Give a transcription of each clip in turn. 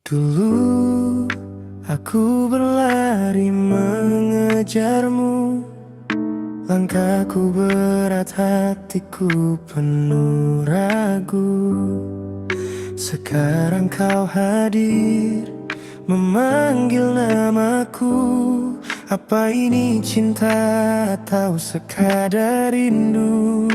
Dulu aku berlari mengejarmu, langkahku berat, hatiku penuh ragu. Sekarang kau hadir, memanggil namaku. Apa ini cinta atau sekadar rindu?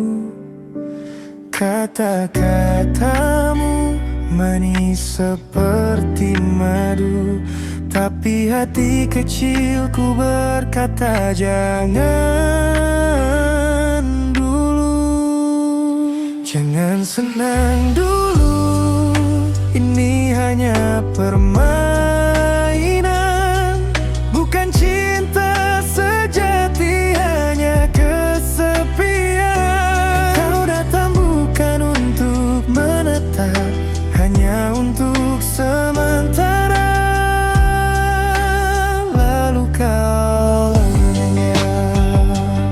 Kata-katamu manis seperti madu, tapi hati kecilku berkata jangan dulu. Jangan senang dulu, ini hanya permainan, bukan cinta sejati, hanya kesepian. Kau datang bukan untuk menetap, hanya untuk sementara, lalu kau lenyap.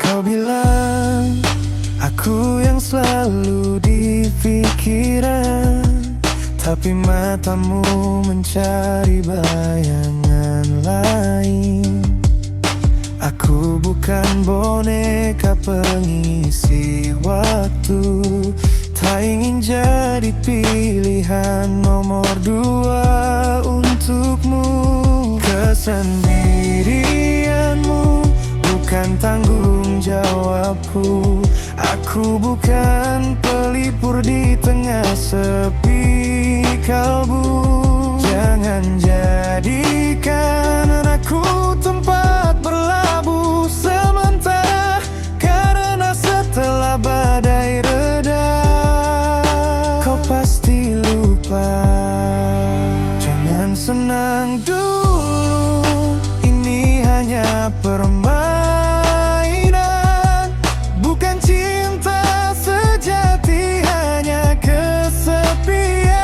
Kau bilang aku yang selalu di pikiran, tapi matamu mencari bayangan lain. Aku bukan boneka pengisi waktu, tak ingin jadi pilihan nomor dua untukmu. Kesendirianmu bukan tanggung jawabku. Aku bukan pelipur di tengah sepi kalbu. Jangan jadikan aku tempat berlabuh sementara, karena setelah badai reda kau pasti lupa. Jangan senang dulu, ini hanya permainan, bukan cinta sejati, hanya kesepian.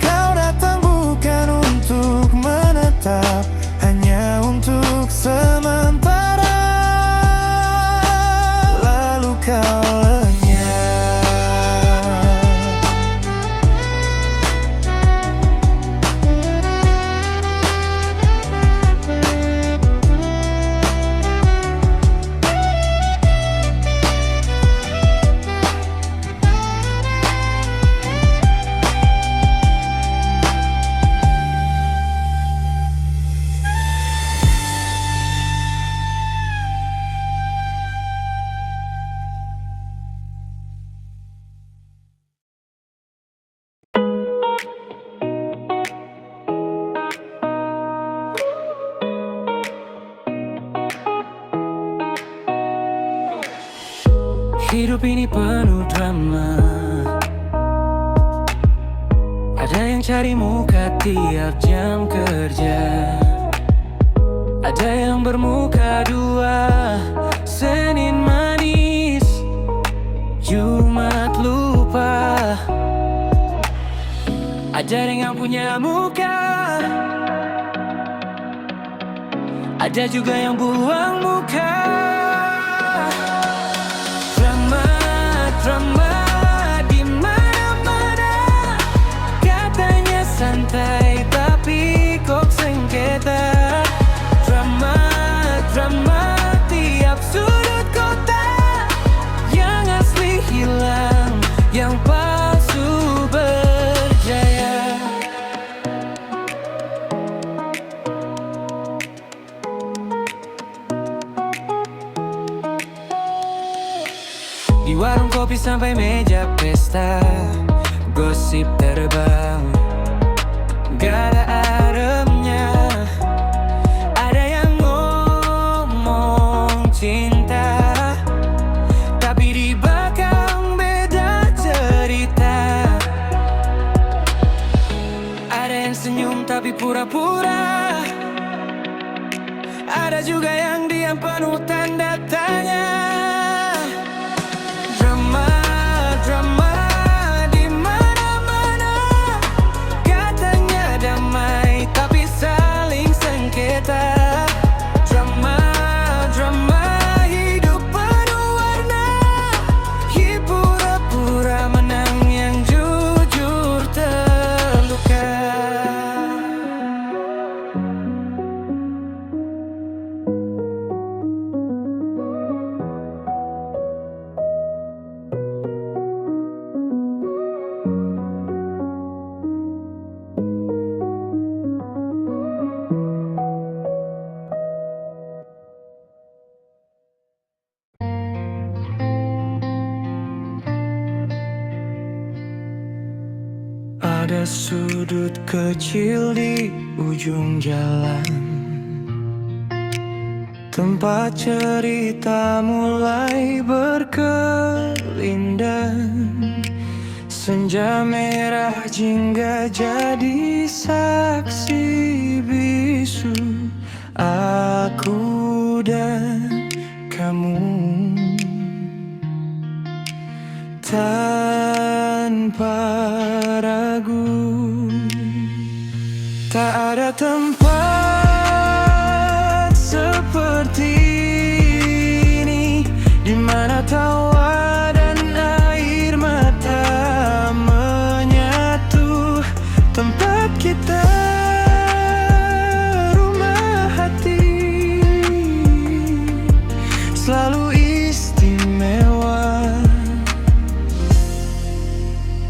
Kau datang bukan untuk menetap, hanya untuk sementara, lalu kau lenyap. Hidup ini penuh drama, ada yang cari muka tiap jam kerja, ada yang bermuka dua, Senin manis, Jumat lupa. Ada yang punya muka, ada juga yang buang muka. Drama di mana-mana, katanya santai tapi kok sengketa. Drama tiap sudut kota, yang asli hilang, yang palsu berjaya. Di warung kopi sampai meja pesta, gosip terbang, gak ada aremnya. Ada yang ngomong cinta, tapi di belakang beda cerita. Ada yang senyum tapi pura-pura, ada juga yang diam penuh tanda tanya. Drama di mana-mana, katanya damai tapi saling sengketa. Drama Ada sudut kecil di ujung jalan, tempat cerita mulai berkelindan. Senja merah jingga jadi saksi bisu, aku dan kamu. Tanpa ragu, tak ada tempat seperti ini, di mana tawa dan air mata menyatu. Tempat kita, rumah hati, selalu istimewa,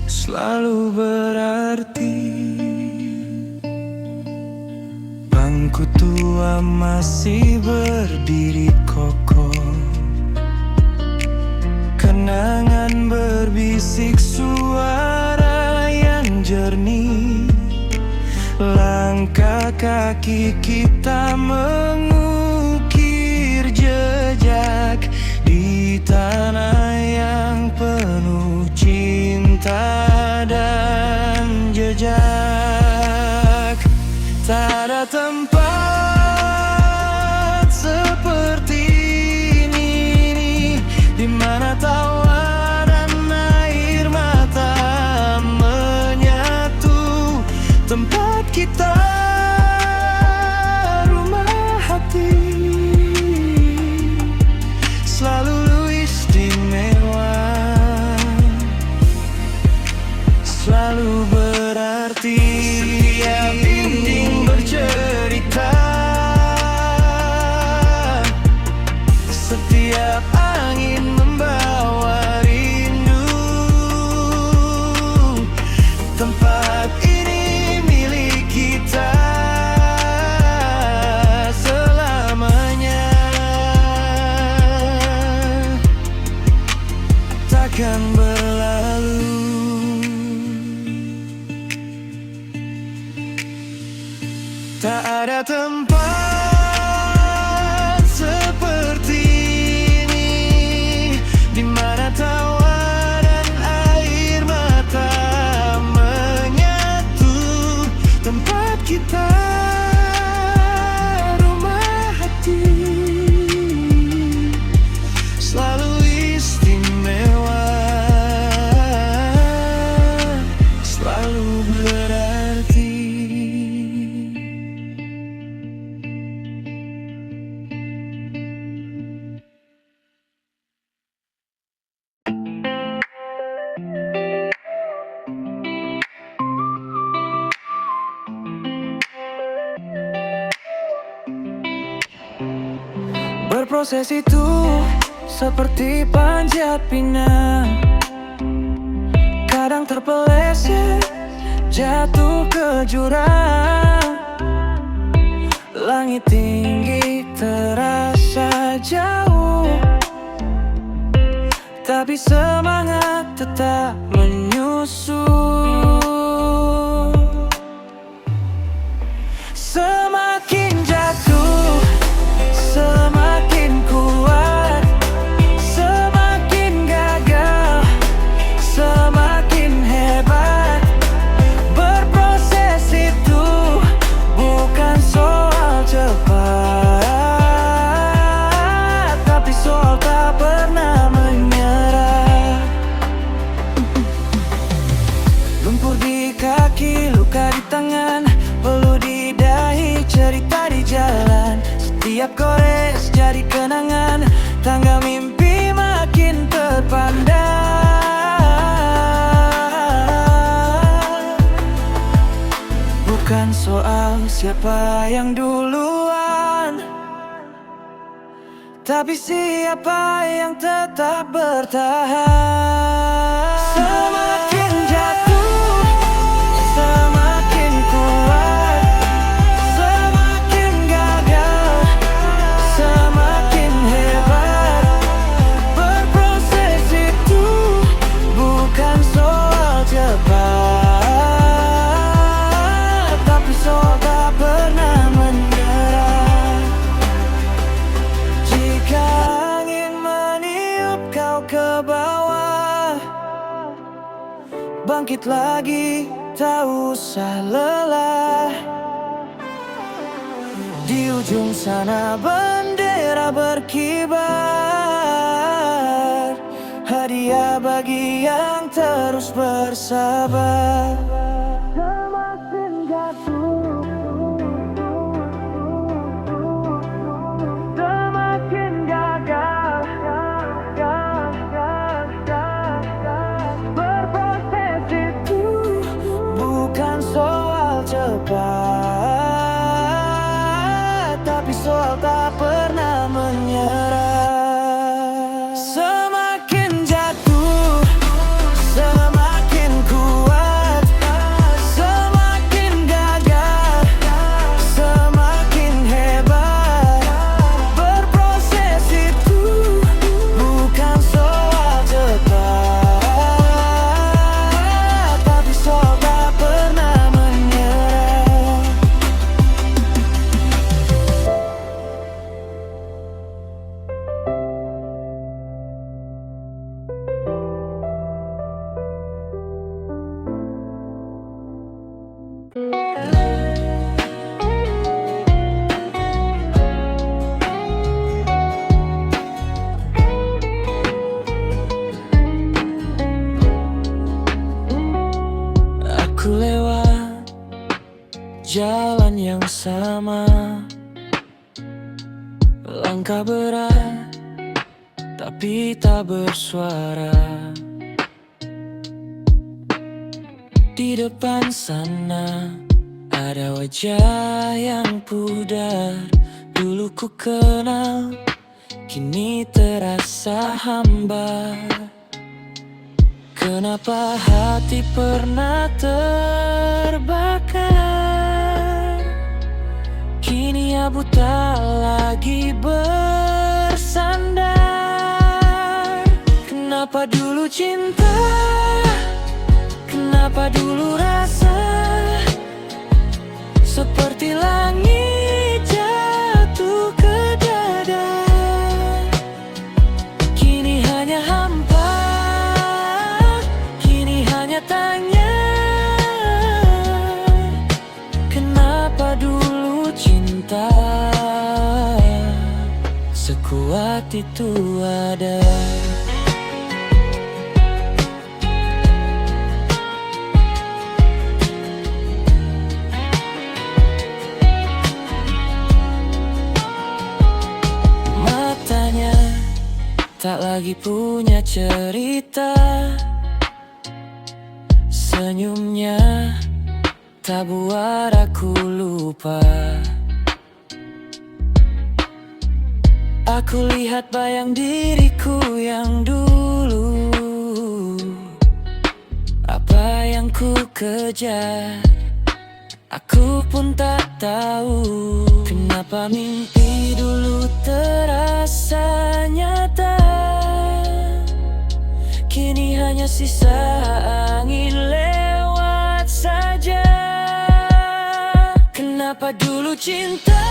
selalu berarti. Bangku tua masih berdiri kokoh, kenangan berbisik suara yang jernih. Langkah kaki kita mengukir jejak di tanah yang penuh cinta dan jejak. Tak ada tempat seperti ini, di mana tawa dan air mata menyatu. Tempat kita, rumah hati, selalu istimewa, selalu berarti. Setiap dinding bercerita, setiap angin membawa rindu. Tempat ini milik kita selamanya, takkan berlalu. Tak ada tempat seperti ini, di mana tawa dan air mata menyatu. Tempat kita, rumah hati, selalu istimewa, selalu berarti. Berproses itu seperti panjat pinang, kadang terpeleset jatuh ke jurang. Langit tinggi terasa jauh, tapi semangat tetap menyusul. Semakin jatuh, semakin kuat, semakin gagal, semakin hebat. Berproses itu bukan soal cepat, tapi soal tak pernah menyerah. Lumpur di kaki, luka di tangan, peluh di dahi, cerita di jalan. Setiap gores jadi kenangan, tangga mimpi makin terpandang. Bukan soal siapa yang duluan, tapi siapa yang tetap bertahan. Semakin jatuh, semakin kuat, semakin gagal, semakin hebat. Berproses itu bukan soal cepat, bangkit lagi, tak usah lelah. Di ujung sana bendera berkibar, hadiah bagi yang terus bersabar. Semakin jatuh, semakin gagal, berproses itu bukan soal cepat, tapi soal tak pernah menyerah. Semakin jatuh, semakin kuat, semakin gagal, semakin hebat. Berproses itu bukan soal cepat, tapi soal tak pernah menyerah. Aku lewat jalan yang sama, langkah berat tapi tak bersuara. Di depan sana ada wajah yang pudar, dulu ku kenal, kini terasa hambar. Kenapa hati pernah terbakar, kini abu tak lagi bersandar. Kenapa dulu cinta, kenapa dulu rasa, seperti langit jatuh ke dada. Kini hanya hampa, kini hanya tanya, kenapa dulu cinta sekuat itu ada. Matanya tak lagi punya cerita, senyumnya tak buat aku lupa. Aku lihat bayang diriku yang dulu, apa yang ku kejar, aku pun tak tahu. Kenapa mimpi dulu terasa nyata, kini hanya sisa angin lewat saja. Kenapa dulu cinta,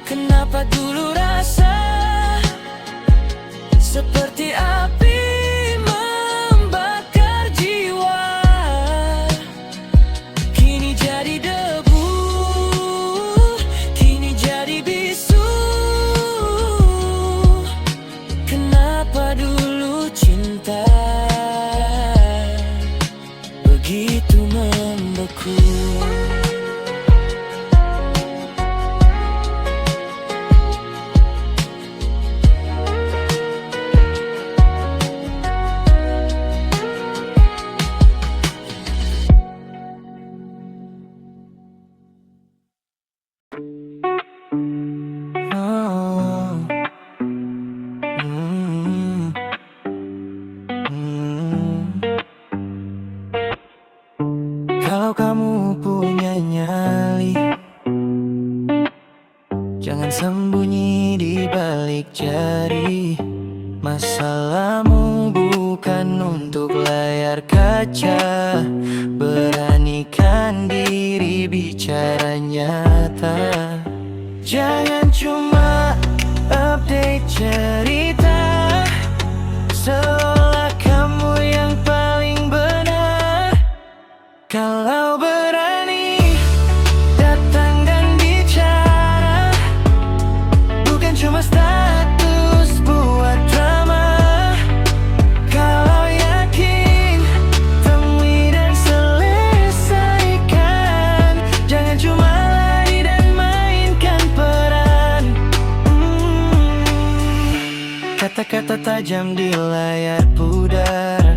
kenapa dulu rasa, seperti api membakar jiwa, kini jadi debu, kini jadi bisu. Kenapa dulu cinta begitu membeku. Kalau kamu punya nyali, jangan sembunyi di balik jari. Masalahmu bukan untuk layar kaca, beranikan diri bicara nyata. Jangan cuma update cerita, seolah kamu yang paling benar. Kalau berani datang dan bicara, bukan cuma status buat drama. Kalau yakin, temui dan selesaikan. Jangan cuma lari dan mainkan peran. Kata-kata tajam di layar pudar,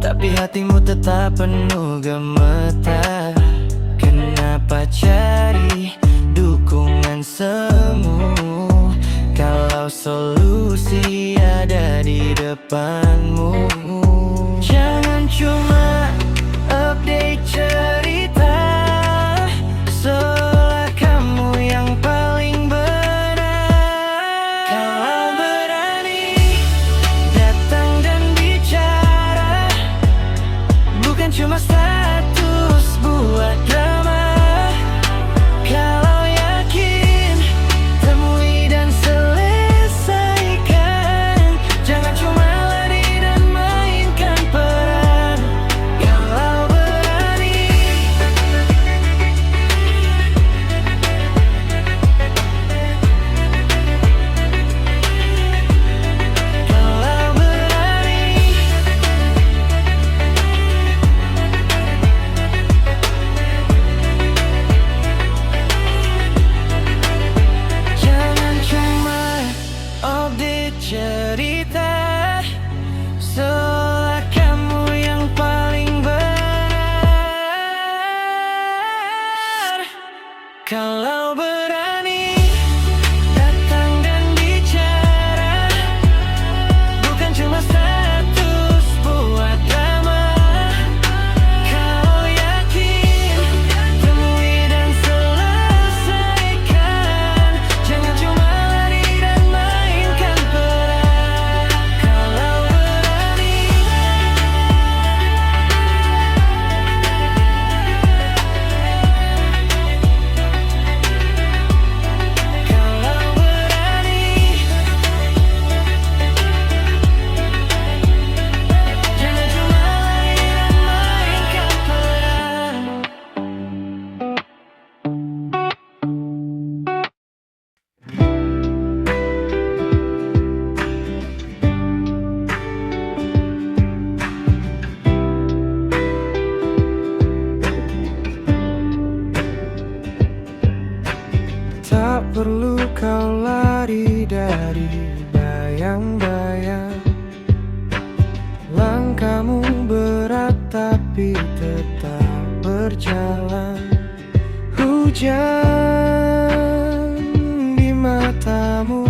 tapi hatimu tetap penuh gemetar. Kenapa cari dukungan semu kalau solusi ada di depanmu? Jangan cuma update cerita seolah kamu yang paling benar. Kalau berani datang dan bicara, bukan cuma status buat drama. Kalau yakin, temui dan selesaikan. Jangan cuma lari dan mainkan peran. Kalau berani, kalau berani, jangan cuma update cerita seolah kamu yang paling benar. Kalau berani datang dan bicara, bukan cuma status buat drama. Kalau yakin, temui dan selesaikan. Jangan cuma lari dan mainkan peran. Kalau berani, kalau berani, jangan cuma lari dan mainkan peran. Tak perlu kau lari dari bayang-bayang. Langkahmu berat tapi tetap berjalan. Hujan di matamu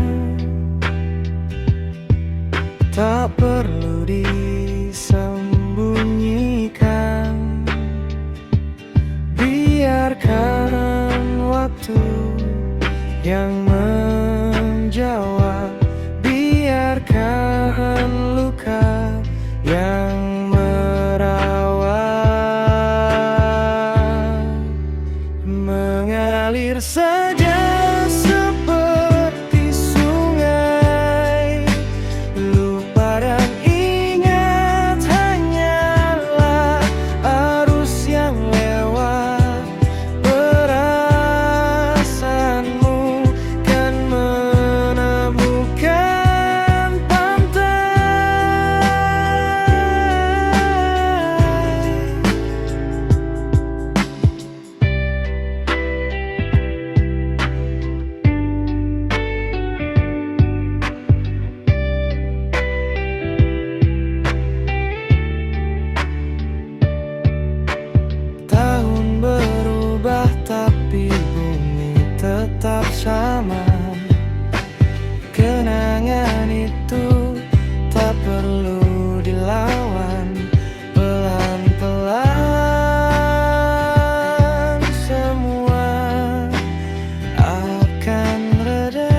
tak perlu disembunyikan. Biarkan waktu yang menjawab. Biarkan luka yang merawat mengalir saja seperti sungai. Lupa dan ingat hanyalah arus yang lewat. Perasaanmu kan menemukan tahun berubah tapi bumi tetap sama. Kenangan itu tak perlu dilawan. Pelan-pelan semua akan reda.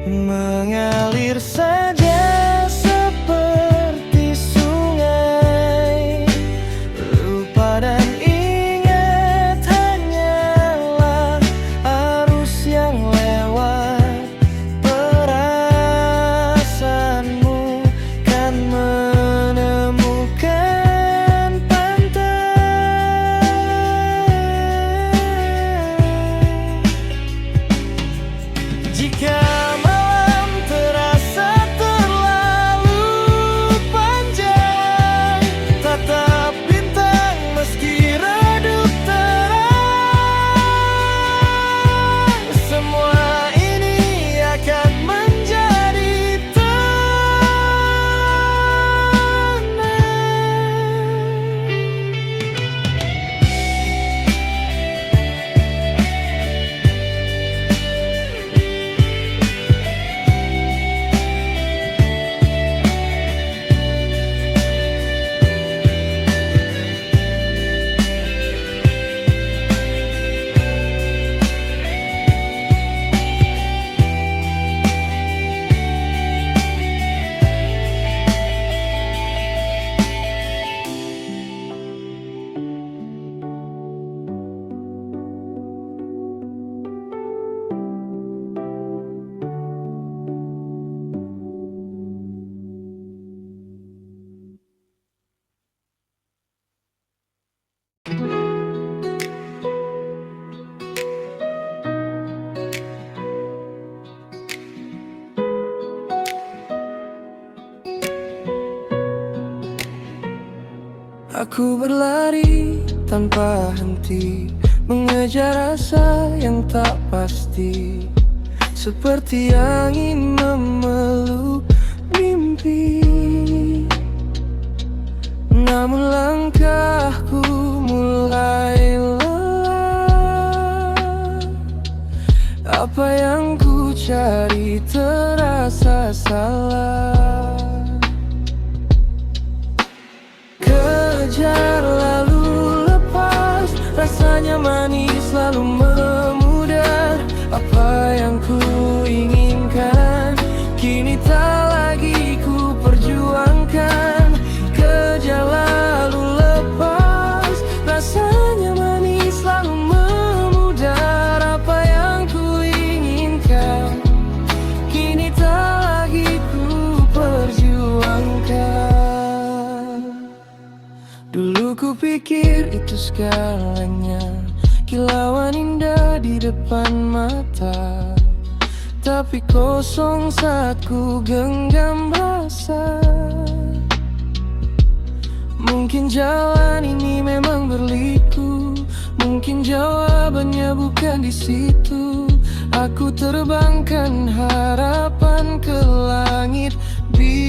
Mengalir saja seperti sungai. Lupa dan ingat Aku berlari tanpa henti, mengejar rasa yang tak pasti, seperti angin memeluk mimpi. Namun langkahku mulai lelah, apa yang ku cari terasa salah. Kejar lalu lepas, rasanya manis lalu memudar. Apa yang ku inginkan kini tak lagi ku perjuangkan. Kejar lalu lepas, rasanya manis lalu memudar. Apa yang ku inginkan kini tak lagi ku perjuangkan. Dulu ku pikir itu segalanya, kilauan indah di depan mata, tapi kosong saat ku genggam rasa. Mungkin jalan ini memang berliku, mungkin jawabannya bukan di situ. Aku terbangkan harapan ke langit biru.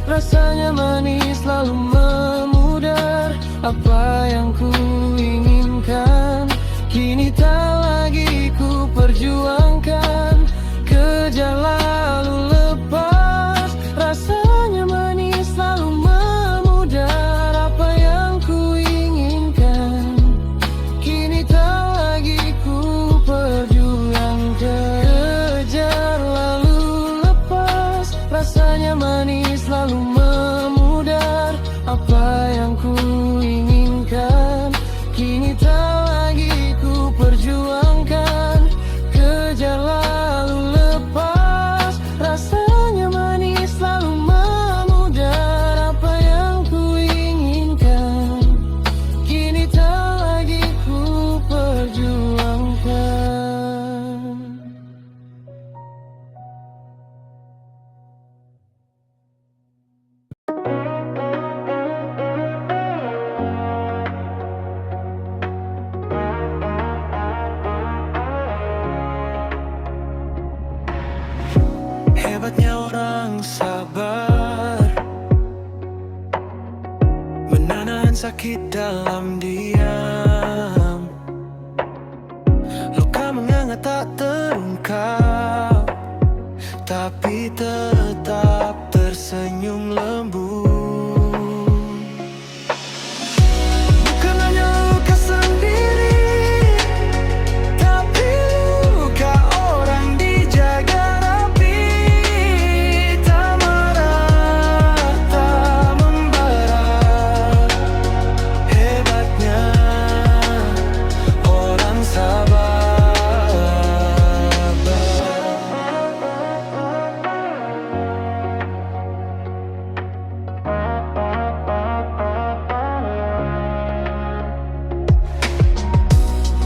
Rasanya manis lalu memudar. Apa yang ku inginkan kini tak lagi ku perjuangkan. Kejar lalu lepas, rasanya manis lalu memudar. Apa yang ku inginkan kini tak lagi ku perjuangkan. Kejar lalu lepas, rasanya manis lalu memudar. Apa yang ku inginkan kini tak lagi ku perjuangkan. Kejar lalu lepas, rasanya manis lalu memudar. Apa yang ku inginkan kini tak lagi ku perjuangkan. Hebatnya orang sabar, menahan sakit dalam diam. Luka menganga tak terungkap, tapi tetap tersenyum lembut. Bukan hanya luka sendiri, tapi luka orang dijaga rapi. Tak marah, tak membara. Hebatnya orang sabar.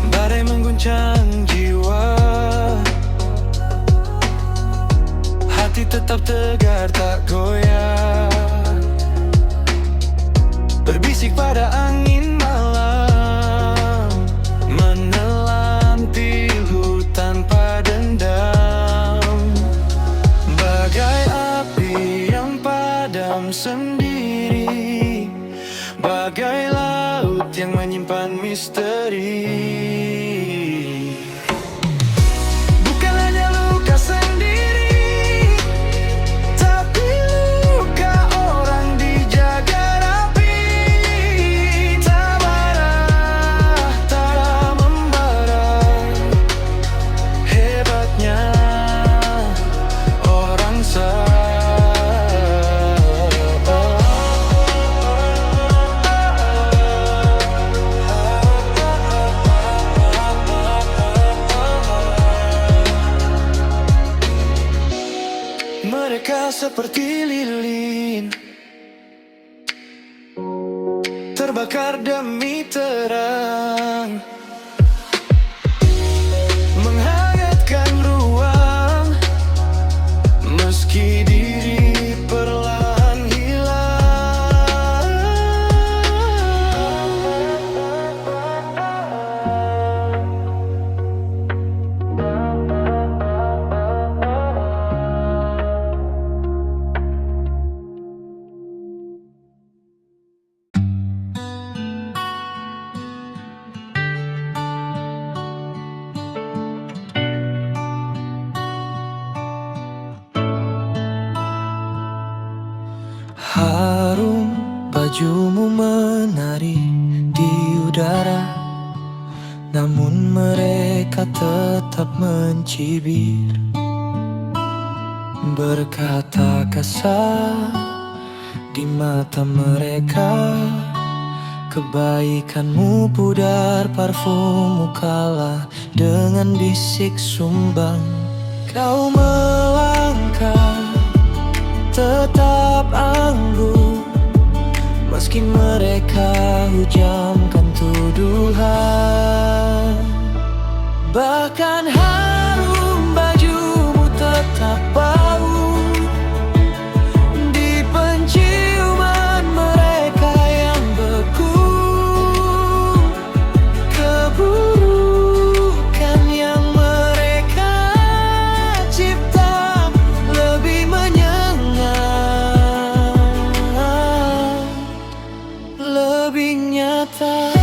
Badai mengguncang jiwa, hati tetap tegar tak goyah. Berbisik pada angin malam, menelan pilu tanpa dendam. Bagai api yang padam sendiri, bagai laut yang menyimpan misteri. Bukan hanya luka sendiri, tapi luka orang dijaga rapi. Tak marah, tak membara. Hebatnya orang sabar. seperti lilin, terbakar demi terang, menghangatkan ruang, meski diri perlahan hilang. Harum bajumu menari di udara, namun mereka tetap mencibir, berkata kasar di mata mereka. Kebaikanmu pudar, parfummu kalah dengan bisik sumbang. Kau melangkah tetap anggun, meski mereka hujamkan tuduhan. Bahkan harum bajumu tetap bau di penciuman mereka yang beku. Keburukan yang mereka cipta lebih lebih nyata.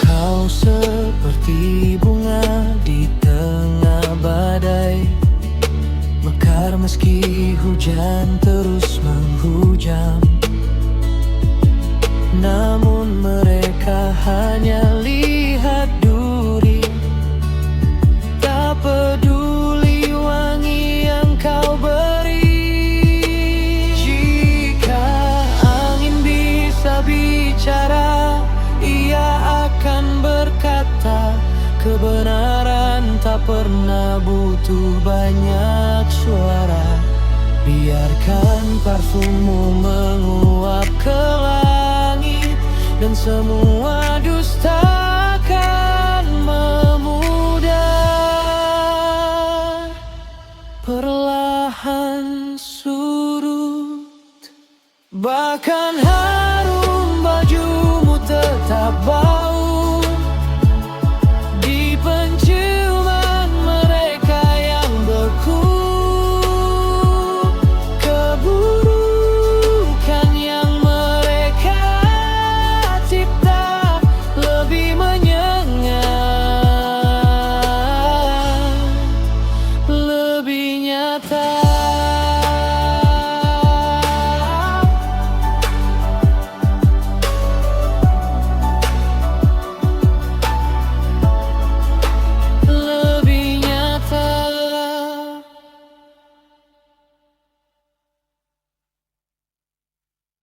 Kau seperti bunga di tengah badai, mekar meski hujan terus menghujam. Namun mereka hanya lihat duri, tak peduli wangi yang kau beri. Jika angin bisa bicara, ia akan berkata, kebenaran tak pernah butuh banyak suara. Biarkan parfummu menguap ke langit, dan semua dusta akan memudar, perlahan surut. Bahkan harum bajumu tetap bau di penciuman mereka yang beku. Keburukan yang mereka cipta lebih menyengat, lebih nyata.